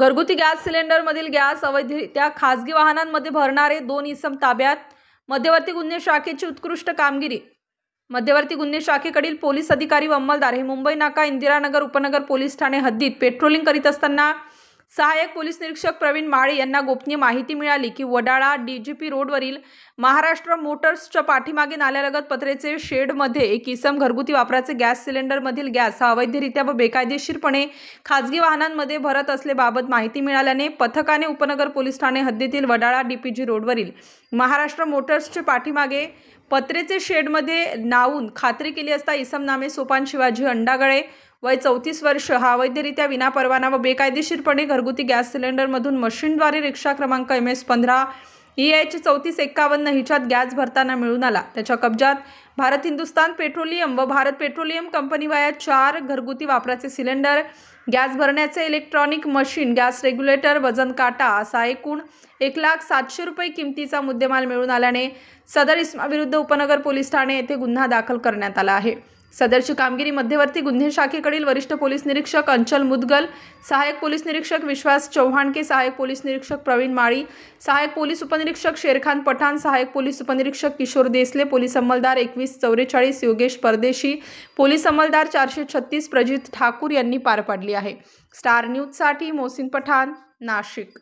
घरगुती gas सिलेंडरमधील gas अवैधरित्या खासगी वाहनांमध्ये भरणारे 2 इसम ताब्यात. मध्यवर्ती गुन्हे शाखेची उत्कृष्ट कामगिरी. मध्यवर्ती गुन्हे शाखेकडील पोलीस अधिकारी व अंमलदार हे मुंबई नाका इंदिरानगर उपनगर पोलीस ठाणे हद्दीत पेट्रोलिंग करीत असताना सहाय्यक पोलीस निरीक्षक प्रवीण माळे यांना गोपनीय माहिती मिळाली की वडाळा डीजीपी रोडवरील महाराष्ट्र मोटर्सच्या पाठीमागे नाल्यालगत पत्र्याचे शेडमध्ये एक इसम घरगुती वापराचे गॅस सिलेंडरमधील गॅस हा अवैधरित्या व बेकायदेशीरपणे खासगी वाहनांमध्ये भरत असल्याबाबत माहिती मिळाल्याने पथकाने उपनगर पोलीस ठाणे हद्दीतील वडाळा डीपीजी रोडवरील महाराष्ट्र मोटर्सच्या पाठीमागे पत्रेचे शेडमध्ये नावून खात्री केली असता इसम नामे सोपान शिवाजी अंडागळे वय 34 वर्ष हा अवैधरित्या विनापरवाना व बेकायदेशीरपणे घरगुती गॅस सिलेंडरमधून मशीनद्वारे रिक्षा क्रमांक MS15 EH 3451 हिच्यात गॅस भरताना मिळून आला. त्याच्या कब्जात भारत हिंदुस्तान पेट्रोलियम व भारत पेट्रोलियम कंपनी वया 4 घरगुती वापराचे सिलेंडर, गॅस भरण्याचे इलेक्ट्रॉनिक मशीन, गॅस रेग्युलेटर, वजन काटा असा एकूण 1,07,000 रुपये किमतीचा मुद्देमाल मिळून आल्याने सदर इसमाविरुद्ध उपनगर पोलीस ठाणे येथे गुन्हा दाखल करण्यात आला आहे. सदरची कामगिरी मध्यवर्ती गुन्हे शाखेकडील वरिष्ठ पोलीस निरीक्षक अंचल मुदगल, सहाय्यक पोलीस निरीक्षक विश्वास चौहाणके, सहाय्यक पोलीस निरीक्षक प्रवीण माळी, सहाय्यक पोलीस उपनिरीक्षक शेरखान पठाण, सहाय्यक पोलीस उपनिरीक्षक किशोर देसले, पोलीस अंमलदार 2144 योगेश परदेशी, पोलीस अंमलदार 436 प्रजित ठाकूर यांनी पार पाडली आहे. स्टार न्यूजसाठी मोहसिन पठाण, नाशिक.